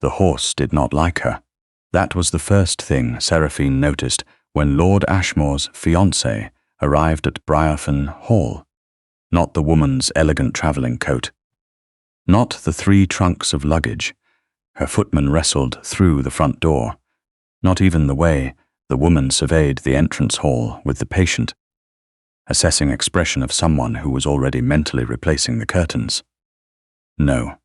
The horse did not like her. That was the first thing Seraphine noticed when Lord Ashmore's fiancée arrived at Briarfen Hall. Not the woman's elegant travelling coat. Not the 3 trunks of luggage. Her footman wrestled through the front door. Not even the way the woman surveyed the entrance hall with the patient, assessing expression of someone who was already mentally replacing the curtains. No.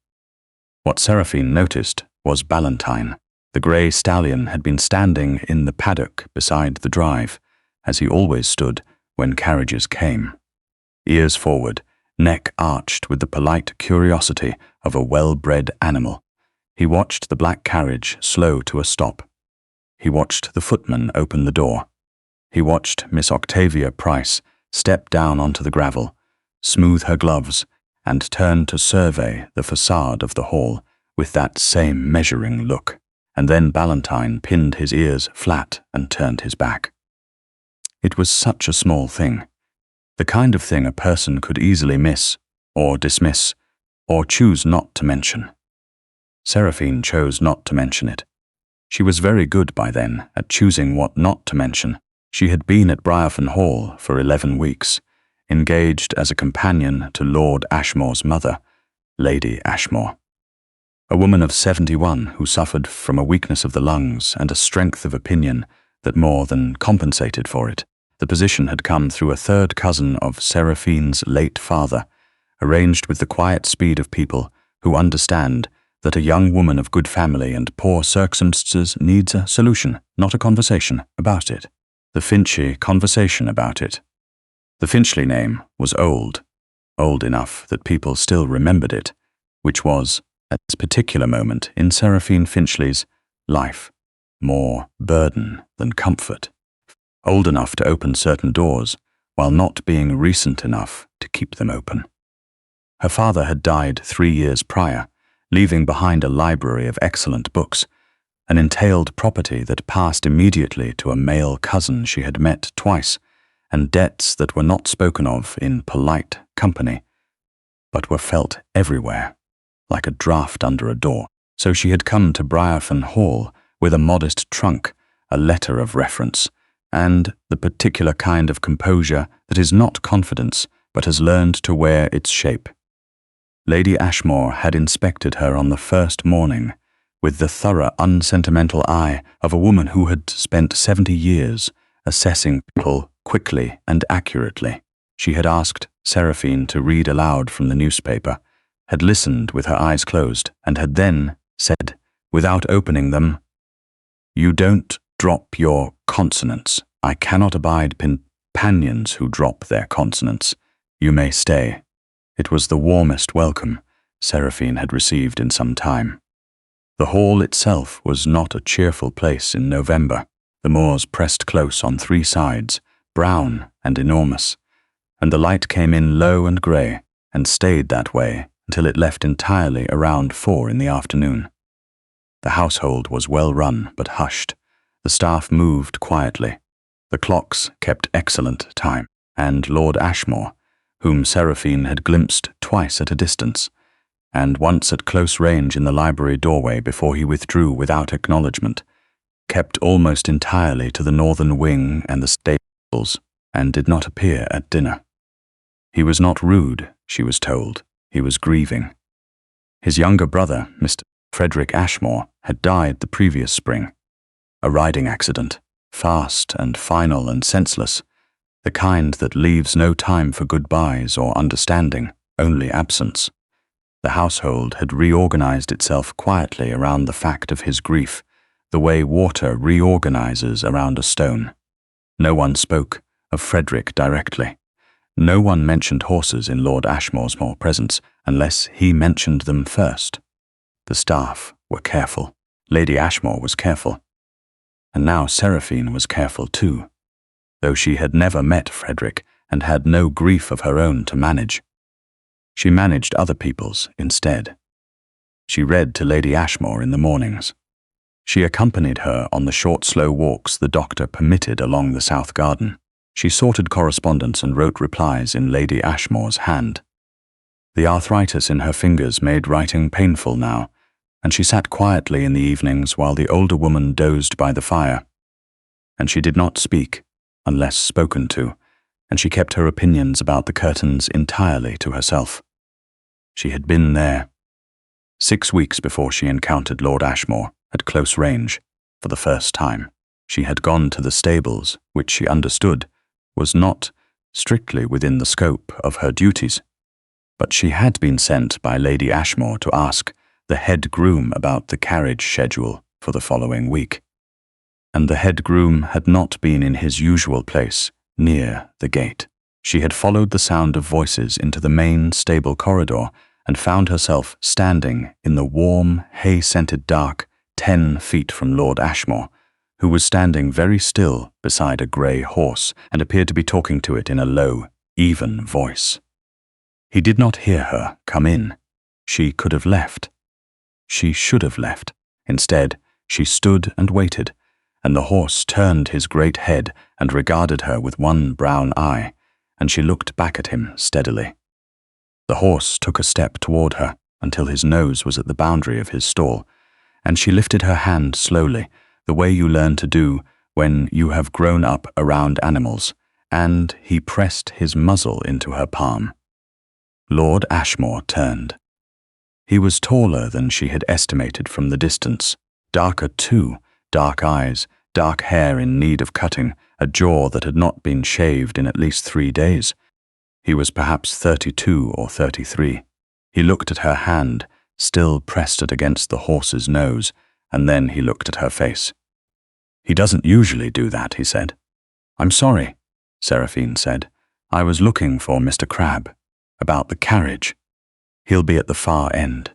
What Seraphine noticed was Ballantyne. The grey stallion had been standing in the paddock beside the drive, as he always stood when carriages came. Ears forward, neck arched with the polite curiosity of a well-bred animal. He watched the black carriage slow to a stop. He watched the footman open the door. He watched Miss Octavia Price step down onto the gravel, smooth her gloves, and turn to survey the facade of the hall with that same measuring look. And then Ballantyne pinned his ears flat and turned his back. It was such a small thing. The kind of thing a person could easily miss, or dismiss, or choose not to mention. Seraphine chose not to mention it. She was very good by then at choosing what not to mention. She had been at Briarfen Hall for 11 weeks, engaged as a companion to Lord Ashmore's mother, Lady Ashmore. A woman of 71 who suffered from a weakness of the lungs and a strength of opinion that more than compensated for it. The position had come through a third cousin of Seraphine's late father, arranged with the quiet speed of people who understand that a young woman of good family and poor circumstances needs a solution, not a conversation about it. The Finchley conversation about it. The Finchley name was old enough that people still remembered it, which was, at this particular moment in Seraphine Finchley's life, more burden than comfort. Old enough to open certain doors, while not being recent enough to keep them open. Her father had died 3 years prior, leaving behind a library of excellent books, an entailed property that passed immediately to a male cousin she had met twice, and debts that were not spoken of in polite company, but were felt everywhere, like a draught under a door. So she had come to Briarfen Hall with a modest trunk, a letter of reference, and the particular kind of composure that is not confidence, but has learned to wear its shape. Lady Ashmore had inspected her on the first morning, with the thorough, unsentimental eye of a woman who had spent 70 years assessing people quickly and accurately. She had asked Seraphine to read aloud from the newspaper, had listened with her eyes closed, and had then said, without opening them, "You don't drop your consonants. I cannot abide companions who drop their consonants. You may stay." It was the warmest welcome Seraphine had received in some time. The hall itself was not a cheerful place in November. The moors pressed close on 3 sides, brown and enormous, and the light came in low and grey, and stayed that way until it left entirely around 4 in the afternoon. The household was well run but hushed. The staff moved quietly. The clocks kept excellent time, and Lord Ashmore, whom Seraphine had glimpsed twice at a distance, and once at close range in the library doorway before he withdrew without acknowledgement, kept almost entirely to the northern wing and the stables, and did not appear at dinner. He was not rude, she was told. He was grieving. His younger brother, Mr. Frederick Ashmore, had died the previous spring. A riding accident, fast and final and senseless, the kind that leaves no time for goodbyes or understanding, only absence. The household had reorganized itself quietly around the fact of his grief, the way water reorganizes around a stone. No one spoke of Frederick directly. No one mentioned horses in Lord Ashmore's presence unless he mentioned them first. The staff were careful. Lady Ashmore was careful. And now Seraphine was careful too, though she had never met Frederick and had no grief of her own to manage. She managed other people's instead. She read to Lady Ashmore in the mornings. She accompanied her on the short, slow walks the doctor permitted along the south garden. She sorted correspondence and wrote replies in Lady Ashmore's hand. The arthritis in her fingers made writing painful now, and she sat quietly in the evenings while the older woman dozed by the fire. And she did not speak, unless spoken to, and she kept her opinions about the curtains entirely to herself. She had been there. 6 weeks before she encountered Lord Ashmore, at close range, for the first time. She had gone to the stables, which she understood was not strictly within the scope of her duties. But she had been sent by Lady Ashmore to ask the head groom about the carriage schedule for the following week. And the head groom had not been in his usual place, near the gate. She had followed the sound of voices into the main stable corridor and found herself standing in the warm, hay-scented dark 10 feet from Lord Ashmore, who was standing very still beside a grey horse and appeared to be talking to it in a low, even voice. He did not hear her come in. She could have left. She should have left. Instead, she stood and waited, and the horse turned his great head and regarded her with one brown eye, and she looked back at him steadily. The horse took a step toward her until his nose was at the boundary of his stall, and she lifted her hand slowly, the way you learn to do when you have grown up around animals, and he pressed his muzzle into her palm. Lord Ashmore turned. He was taller than she had estimated from the distance, darker too, dark eyes, dark hair in need of cutting, a jaw that had not been shaved in at least 3 days. He was perhaps 32 or 33. He looked at her hand, still pressed it against the horse's nose, and then he looked at her face. "He doesn't usually do that," he said. "I'm sorry," Seraphine said. "I was looking for Mr. Crabbe. About the carriage. He'll be at the far end."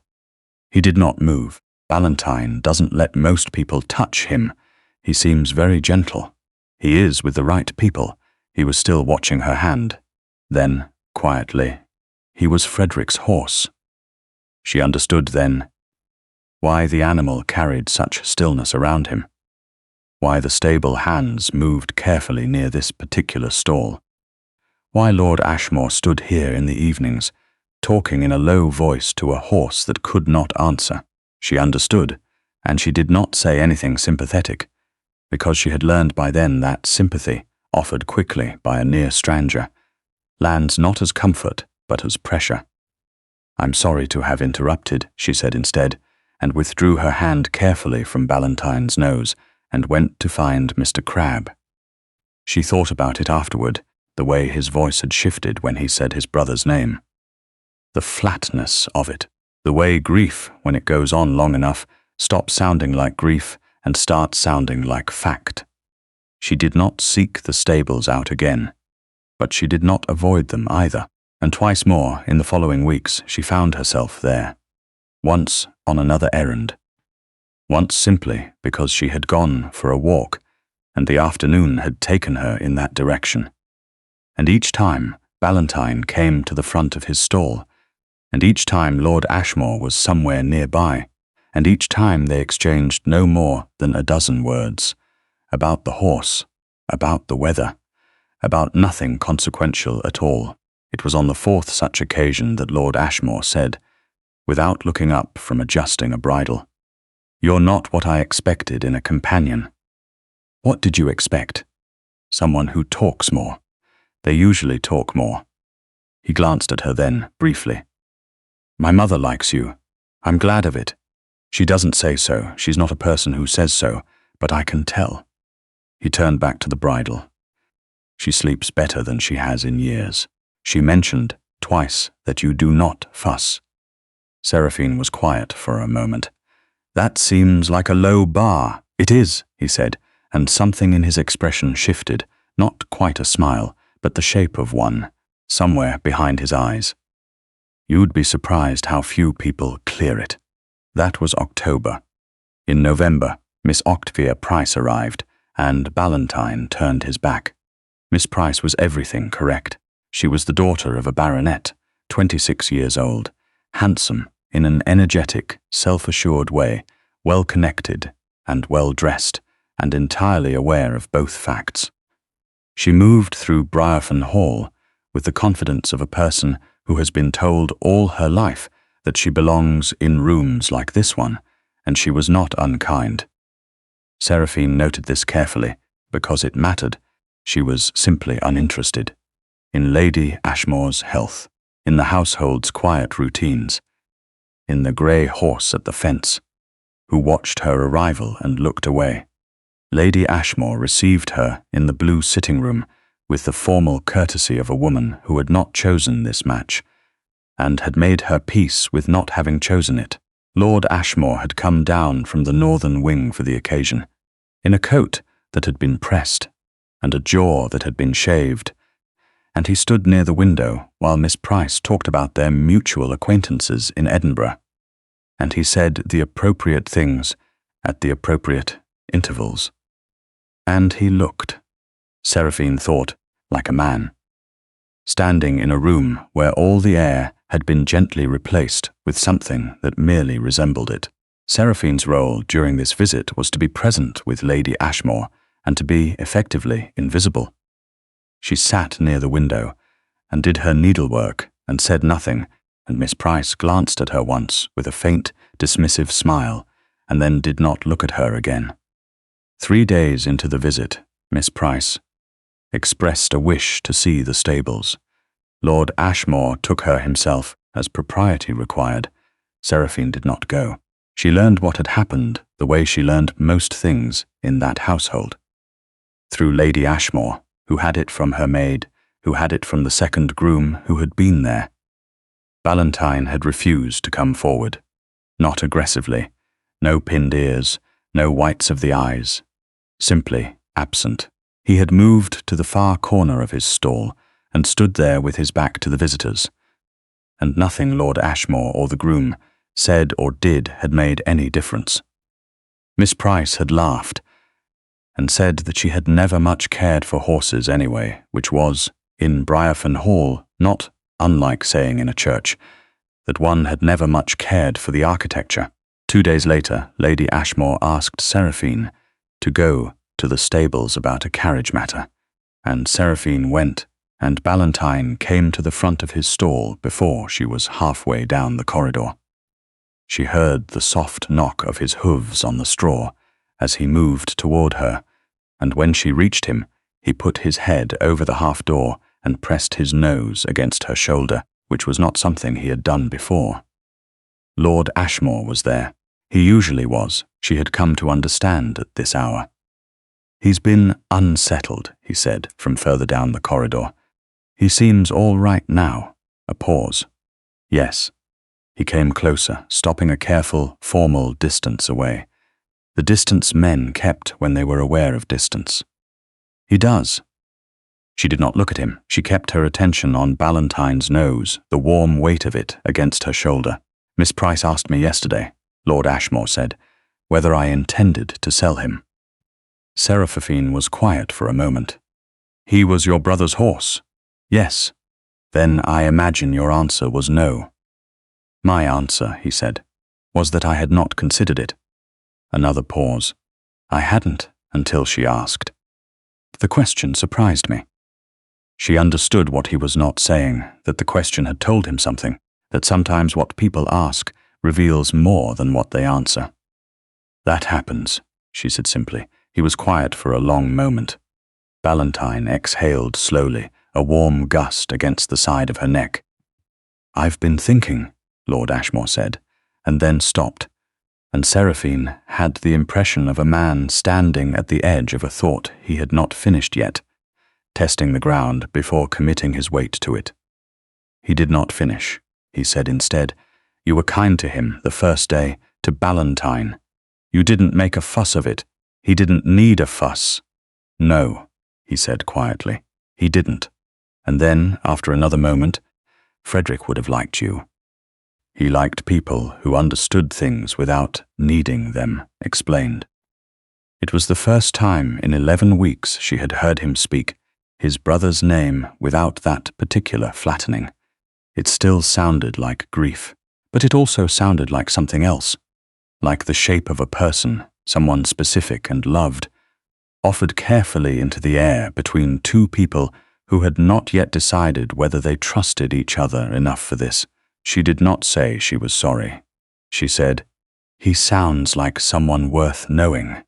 He did not move. Ballantyne doesn't let most people touch him. He seems very gentle. He is with the right people. He was still watching her hand. Then, quietly, he was Frederick's horse. She understood then why the animal carried such stillness around him, why the stable hands moved carefully near this particular stall, why Lord Ashmore stood here in the evenings, talking in a low voice to a horse that could not answer. She understood, and she did not say anything sympathetic, because she had learned by then that sympathy, offered quickly by a near stranger, lands not as comfort, but as pressure. "I'm sorry to have interrupted," she said instead, and withdrew her hand carefully from Ballantyne's nose and went to find Mr. Crabbe. She thought about it afterward, the way his voice had shifted when he said his brother's name. The flatness of it, the way grief, when it goes on long enough, stops sounding like grief and starts sounding like fact. She did not seek the stables out again, but she did not avoid them either, and twice more in the following weeks she found herself there. Once on another errand. Once simply because she had gone for a walk, and the afternoon had taken her in that direction. And each time Ballantyne came to the front of his stall, and each time Lord Ashmore was somewhere nearby, and each time they exchanged no more than a dozen words, about the horse, about the weather, about nothing consequential at all. It was on the 4th such occasion that Lord Ashmore said, without looking up from adjusting a bridle, "You're not what I expected in a companion." "What did you expect?" "Someone who talks more. They usually talk more." He glanced at her then, briefly. "My mother likes you. I'm glad of it. She doesn't say so. She's not a person who says so, but I can tell." He turned back to the bridle. "She sleeps better than she has in years. She mentioned twice that you do not fuss." Seraphine was quiet for a moment. "That seems like a low bar." "It is," he said, and something in his expression shifted, not quite a smile, but the shape of one, somewhere behind his eyes. "You'd be surprised how few people clear it." That was October. In November, Miss Octavia Price arrived, and Ballantyne turned his back. Miss Price was everything correct. She was the daughter of a baronet, 26 years old, handsome in an energetic, self-assured way, well-connected and well-dressed, and entirely aware of both facts. She moved through Briarfen Hall with the confidence of a person who has been told all her life that she belongs in rooms like this one, and she was not unkind. Seraphine noted this carefully, because it mattered. She was simply uninterested in Lady Ashmore's health, in the household's quiet routines, in the grey horse at the fence, who watched her arrival and looked away. Lady Ashmore received her in the blue sitting room with the formal courtesy of a woman who had not chosen this match, and had made her peace with not having chosen it. Lord Ashmore had come down from the northern wing for the occasion, in a coat that had been pressed, and a jaw that had been shaved, and he stood near the window while Miss Price talked about their mutual acquaintances in Edinburgh, and he said the appropriate things at the appropriate intervals. And he looked, Seraphine thought, like a man, standing in a room where all the air had been gently replaced with something that merely resembled it. Seraphine's role during this visit was to be present with Lady Ashmore and to be effectively invisible. She sat near the window and did her needlework and said nothing, and Miss Price glanced at her once with a faint, dismissive smile and then did not look at her again. 3 days into the visit, Miss Price expressed a wish to see the stables. Lord Ashmore took her himself, as propriety required. Seraphine did not go. She learned what had happened the way she learned most things in that household. Through Lady Ashmore, who had it from her maid, who had it from the second groom who had been there. Ballantyne had refused to come forward. Not aggressively, no pinned ears, no whites of the eyes. Simply absent. He had moved to the far corner of his stall and stood there with his back to the visitors. And nothing Lord Ashmore or the groom said or did had made any difference. Miss Price had laughed and said that she had never much cared for horses anyway, which was, in Briarfen Hall, not unlike saying in a church, that one had never much cared for the architecture. 2 days later, Lady Ashmore asked Seraphine to go to the stables about a carriage matter, and Seraphine went, and Ballantyne came to the front of his stall before she was halfway down the corridor. She heard the soft knock of his hooves on the straw as he moved toward her, and when she reached him, he put his head over the half-door and pressed his nose against her shoulder, which was not something he had done before. Lord Ashmore was there. He usually was, she had come to understand at this hour. "He's been unsettled," he said from further down the corridor. "He seems all right now." A pause. "Yes." He came closer, stopping a careful, formal distance away. The distance men kept when they were aware of distance. "He does." She did not look at him. She kept her attention on Ballantyne's nose, the warm weight of it against her shoulder. "Miss Price asked me yesterday," Lord Ashmore said, "whether I intended to sell him." Seraphine was quiet for a moment. "He was your brother's horse?" "Yes." "Then I imagine your answer was no." "My answer," he said, "was that I had not considered it." Another pause. "I hadn't until she asked." The question surprised me. She understood what he was not saying, that the question had told him something, that sometimes what people ask reveals more than what they answer. "That happens," she said simply. He was quiet for a long moment. Ballantyne exhaled slowly, a warm gust against the side of her neck. "I've been thinking," Lord Ashmore said, and then stopped, and Seraphine had the impression of a man standing at the edge of a thought he had not finished yet, testing the ground before committing his weight to it. "He did not finish," he said instead. "You were kind to him the first day, to Ballantyne. You didn't make a fuss of it. He didn't need a fuss." "No," he said quietly. "He didn't." And then, after another moment, "Frederick would have liked you. He liked people who understood things without needing them," explained. It was the first time in 11 weeks she had heard him speak his brother's name without that particular flattening. It still sounded like grief, but it also sounded like something else, like the shape of a person, someone specific and loved, offered carefully into the air between two people who had not yet decided whether they trusted each other enough for this. She did not say she was sorry. She said, He sounds like someone worth knowing.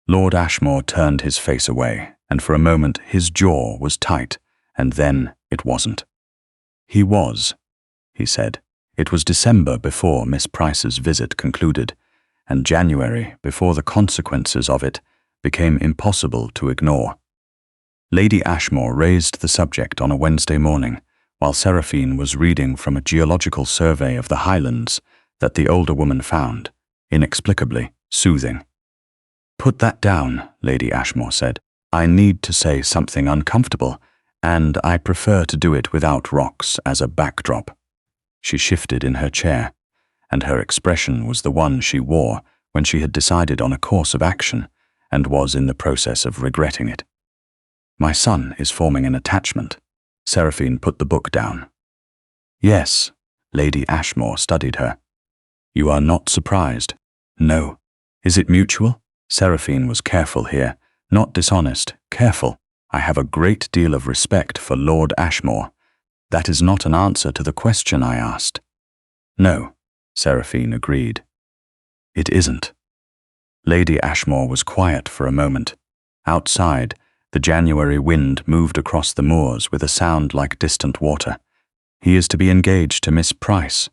Lord Ashmore turned his face away, and for a moment his jaw was tight, and then it wasn't. He was, he said. It was December before Miss Price's visit concluded, and January before the consequences of it became impossible to ignore. Lady Ashmore raised the subject on a Wednesday morning, while Seraphine was reading from a geological survey of the Highlands that the older woman found, inexplicably, soothing. "Put that down," Lady Ashmore said. "I need to say something uncomfortable, and I prefer to do it without rocks as a backdrop." She shifted in her chair, and her expression was the one she wore when she had decided on a course of action and was in the process of regretting it. "My son is forming an attachment." Seraphine put the book down. "Yes." Lady Ashmore studied her. "You are not surprised?" "No." "Is it mutual?" Seraphine was careful here, not dishonest, careful. "I have a great deal of respect for Lord Ashmore. That is not an answer to the question I asked." "No," Seraphine agreed. "It isn't." Lady Ashmore was quiet for a moment. Outside, the January wind moved across the moors with a sound like distant water. "He is to be engaged to Miss Price.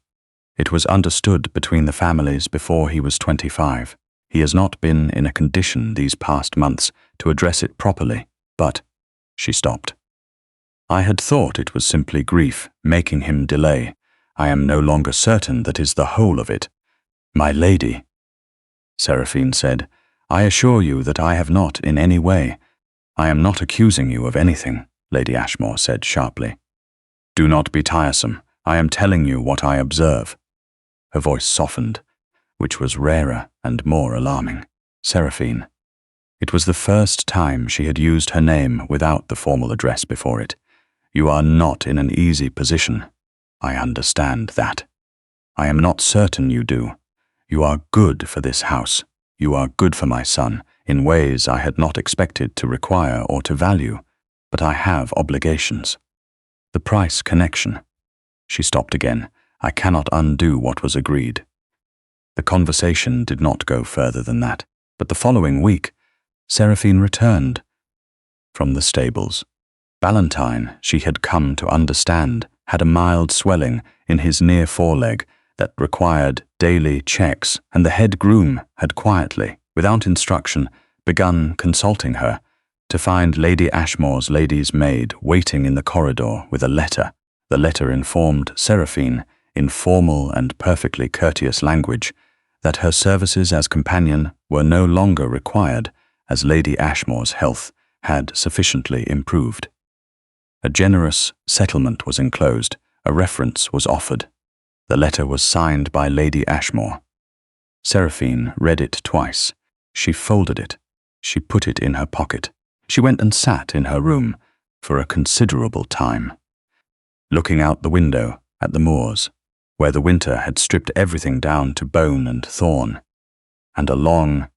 It was understood between the families before he was 25. He has not been in a condition these past months to address it properly, but—" She stopped. "I had thought it was simply grief making him delay. I am no longer certain that is the whole of it." "My lady," Seraphine said, "I assure you that I have not in any way—" "I am not accusing you of anything," Lady Ashmore said sharply. "Do not be tiresome. I am telling you what I observe." Her voice softened, which was rarer and more alarming. "Seraphine." It was the first time she had used her name without the formal address before it. "You are not in an easy position. I understand that. I am not certain you do. You are good for this house. You are good for my son, in ways I had not expected to require or to value, but I have obligations. The Price connection." She stopped again. "I cannot undo what was agreed." The conversation did not go further than that, but the following week, Seraphine returned from the stables. Ballantyne, she had come to understand, had a mild swelling in his near foreleg that required daily checks, and the head groom had quietly, without instruction, begun consulting her to find Lady Ashmore's lady's maid waiting in the corridor with a letter. The letter informed Seraphine, in formal and perfectly courteous language, that her services as companion were no longer required, as Lady Ashmore's health had sufficiently improved. A generous settlement was enclosed. A reference was offered. The letter was signed by Lady Ashmore. Seraphine read it twice. She folded it. She put it in her pocket. She went and sat in her room for a considerable time, looking out the window at the moors, where the winter had stripped everything down to bone and thorn, and a long,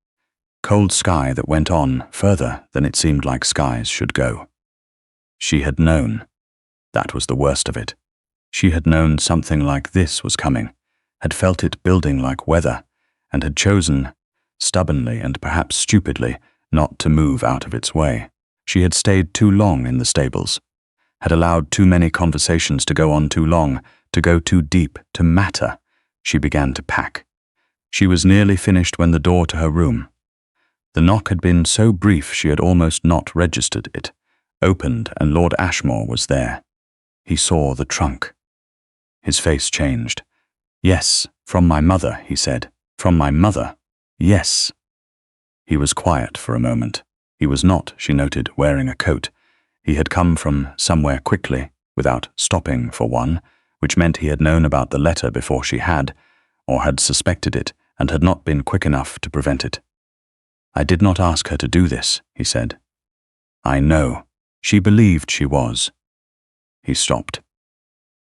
cold sky that went on further than it seemed like skies should go. She had known. That was the worst of it. She had known something like this was coming, had felt it building like weather, and had chosen, stubbornly and perhaps stupidly, not to move out of its way. She had stayed too long in the stables, had allowed too many conversations to go on too long, to go too deep, to matter. She began to pack. She was nearly finished when the door to her room, the knock had been so brief she had almost not registered it, opened, and Lord Ashmore was there. He saw the trunk. His face changed. "Yes, from my mother," he said. "From my mother. Yes." He was quiet for a moment. He was not, she noted, wearing a coat. He had come from somewhere quickly, without stopping for one, which meant he had known about the letter before she had, or had suspected it, and had not been quick enough to prevent it. "I did not ask her to do this," he said. "I know. She believed she was." He stopped.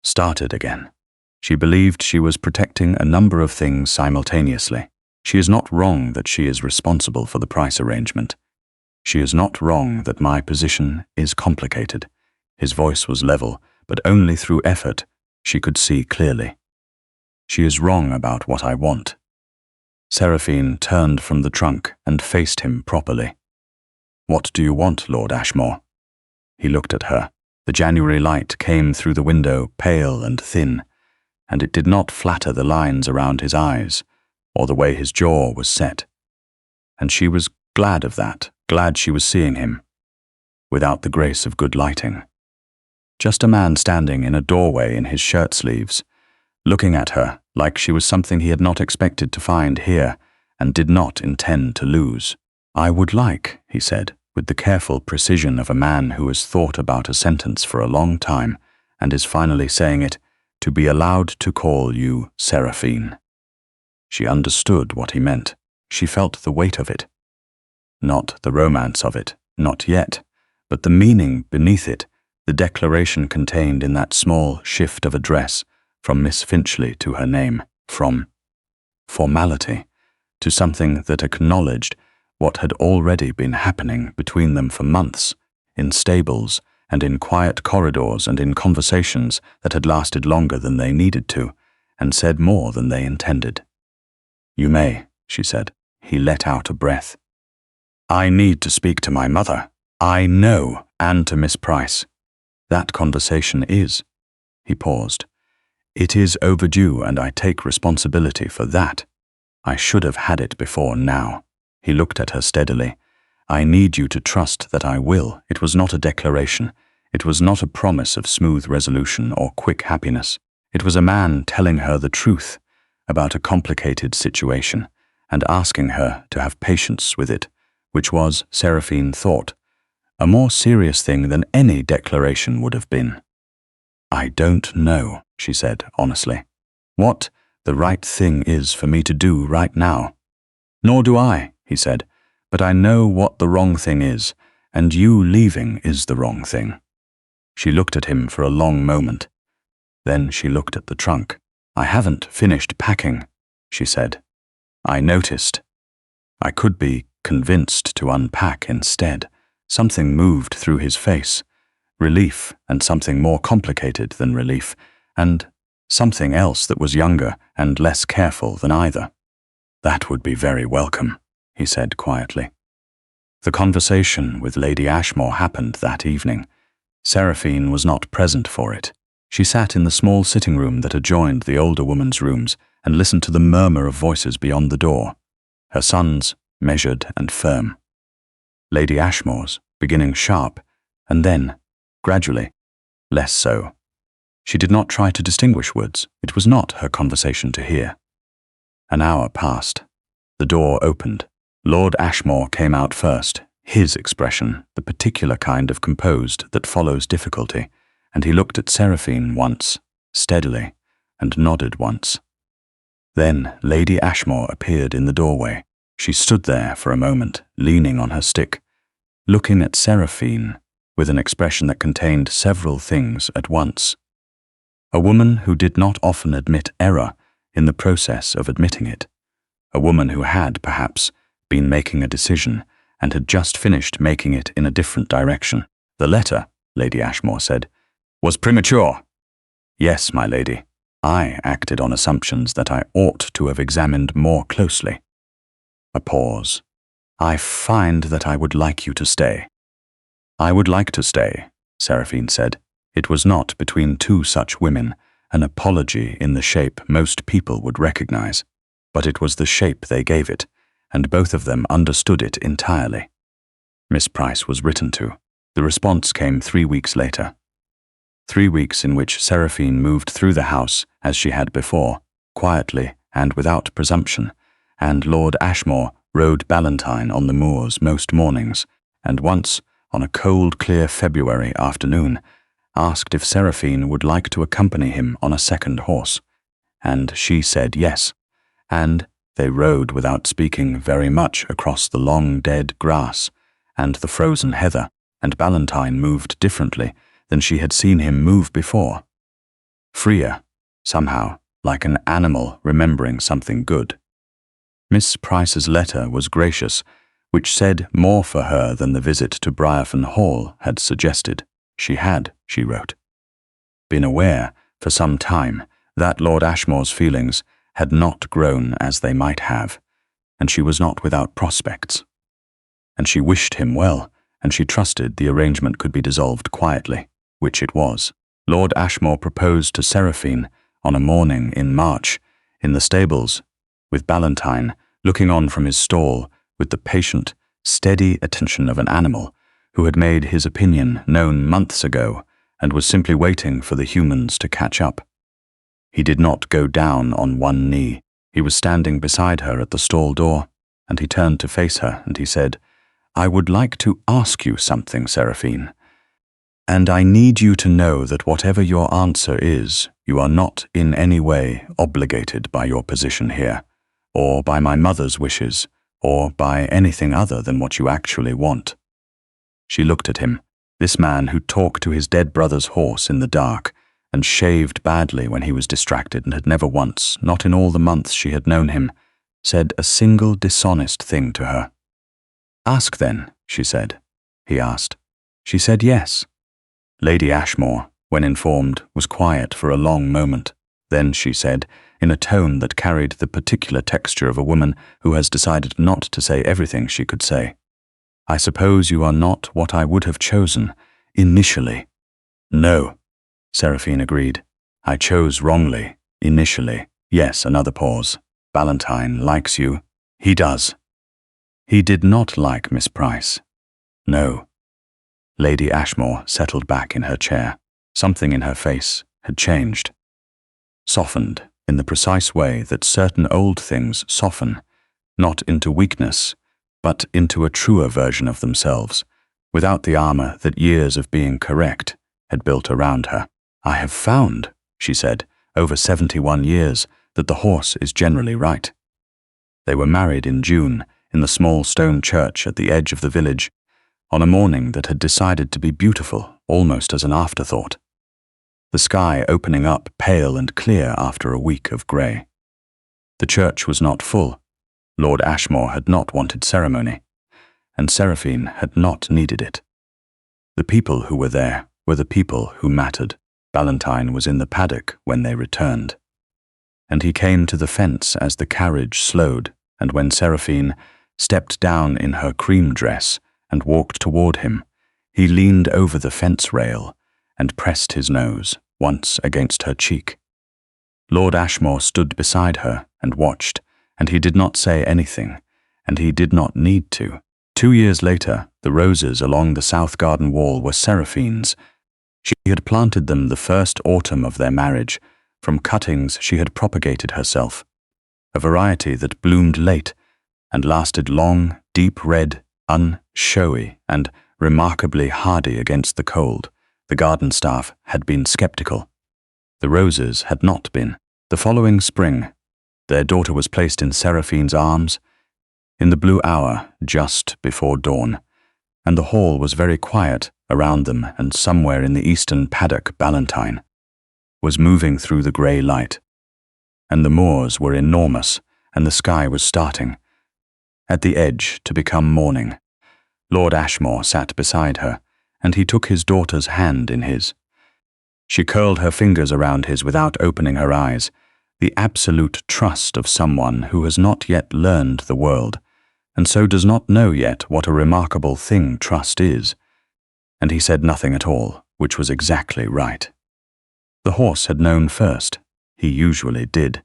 Started again. She believed she was protecting a number of things simultaneously. She is not wrong that she is responsible for the Price arrangement. She is not wrong that my position is complicated. His voice was level, but only through effort she could see clearly. She is wrong about what I want. Seraphine turned from the trunk and faced him properly. "What do you want, Lord Ashmore?" He looked at her. The January light came through the window, pale and thin, and it did not flatter the lines around his eyes, or the way his jaw was set. And she was glad of that, glad she was seeing him, without the grace of good lighting. Just a man standing in a doorway in his shirt sleeves, looking at her like she was something he had not expected to find here and did not intend to lose. "I would like," he said, with the careful precision of a man who has thought about a sentence for a long time and is finally saying it, "to be allowed to call you Seraphine." She understood what he meant. She felt the weight of it. Not the romance of it, not yet, but the meaning beneath it, the declaration contained in that small shift of address from Miss Finchley to her name, from formality to something that acknowledged what had already been happening between them for months, in stables and in quiet corridors and in conversations that had lasted longer than they needed to, and said more than they intended. "You may," she said. He let out a breath. "I need to speak to my mother. I know, and to Miss Price. That conversation is—" He paused. "It is overdue, and I take responsibility for that. I should have had it before now." He looked at her steadily. "I need you to trust that I will." It was not a declaration. It was not a promise of smooth resolution or quick happiness. It was a man telling her the truth about a complicated situation and asking her to have patience with it, which was, Seraphine thought, a more serious thing than any declaration would have been. "I don't know," she said honestly, "what the right thing is for me to do right now." "Nor do I," he said, "but I know what the wrong thing is, and you leaving is the wrong thing." She looked at him for a long moment. Then she looked at the trunk. "I haven't finished packing," she said. "I noticed. I could be convinced to unpack instead." Something moved through his face, relief and something more complicated than relief, and something else that was younger and less careful than either. "That would be very welcome," he said quietly. The conversation with Lady Ashmore happened that evening. Seraphine was not present for it. She sat in the small sitting room that adjoined the older woman's rooms and listened to the murmur of voices beyond the door, her son's measured and firm. Lady Ashmore's, beginning sharp, and then, gradually, less so. She did not try to distinguish words. It was not her conversation to hear. An hour passed. The door opened. Lord Ashmore came out first, his expression, the particular kind of composed that follows difficulty, and he looked at Seraphine once, steadily, and nodded once. Then Lady Ashmore appeared in the doorway. She stood there for a moment, leaning on her stick, looking at Seraphine with an expression that contained several things at once. A woman who did not often admit error in the process of admitting it. A woman who had, perhaps, been making a decision and had just finished making it in a different direction. "The letter," Lady Ashmore said, "was premature." "Yes, my lady. I acted on assumptions that I ought to have examined more closely." A pause. "I find that I would like you to stay." "I would like to stay," Seraphine said. It was not, between two such women, an apology in the shape most people would recognize, but it was the shape they gave it, and both of them understood it entirely. Miss Price was written to. The response came 3 weeks later. 3 weeks in which Seraphine moved through the house as she had before, quietly and without presumption, and Lord Ashmore rode Ballantyne on the moors most mornings, and once, on a cold, clear February afternoon, asked if Seraphine would like to accompany him on a second horse, and she said yes, and they rode without speaking very much across the long dead grass and the frozen heather, and Ballantyne moved differently than she had seen him move before. Freer, somehow, like an animal remembering something good. Miss Price's letter was gracious, which said more for her than the visit to Briarfen Hall had suggested. She had, she wrote, been aware for some time that Lord Ashmore's feelings had not grown as they might have, and she was not without prospects. And she wished him well, and she trusted the arrangement could be dissolved quietly, which it was. Lord Ashmore proposed to Seraphine on a morning in March, in the stables, with Ballantyne looking on from his stall with the patient, steady attention of an animal who had made his opinion known months ago and was simply waiting for the humans to catch up. He did not go down on one knee. He was standing beside her at the stall door, and he turned to face her, and he said, "I would like to ask you something, Seraphine. And I need you to know that whatever your answer is, you are not in any way obligated by your position here, or by my mother's wishes, or by anything other than what you actually want." She looked at him, this man who talked to his dead brother's horse in the dark, and shaved badly when he was distracted and had never once, not in all the months she had known him, said a single dishonest thing to her. "Ask then," she said. He asked. She said yes. Lady Ashmore, when informed, was quiet for a long moment. Then she said, in a tone that carried the particular texture of a woman who has decided not to say everything she could say, "I suppose you are not what I would have chosen, initially." "No," Seraphine agreed. "I chose wrongly, initially." Yes, another pause. "Ballantyne likes you." "He does." "He did not like Miss Price." "No." Lady Ashmore settled back in her chair. Something in her face had changed. Softened in the precise way that certain old things soften, not into weakness, but into a truer version of themselves, without the armor that years of being correct had built around her. "I have found," she said, "over 71 years, that the horse is generally right." They were married in June, in the small stone church at the edge of the village, on a morning that had decided to be beautiful almost as an afterthought, the sky opening up pale and clear after a week of grey. The church was not full. Lord Ashmore had not wanted ceremony, and Seraphine had not needed it. The people who were there were the people who mattered. Ballantyne was in the paddock when they returned, and he came to the fence as the carriage slowed, and when Seraphine stepped down in her cream dress and walked toward him, he leaned over the fence rail and pressed his nose once against her cheek. Lord Ashmore stood beside her and watched, and he did not say anything, and he did not need to. 2 years later, the roses along the south garden wall were Seraphine's. She had planted them the first autumn of their marriage, from cuttings she had propagated herself, a variety that bloomed late and lasted long, deep red, unshowy, and remarkably hardy against the cold. The garden staff had been skeptical. The roses had not been. The following spring, their daughter was placed in Seraphine's arms, in the blue hour just before dawn, and the hall was very quiet around them, and somewhere in the eastern paddock Ballantyne was moving through the grey light, and the moors were enormous, and the sky was starting, at the edge, to become morning. Lord Ashmore sat beside her, and he took his daughter's hand in his. She curled her fingers around his without opening her eyes, the absolute trust of someone who has not yet learned the world, and so does not know yet what a remarkable thing trust is. And he said nothing at all, which was exactly right. The horse had known first. He usually did.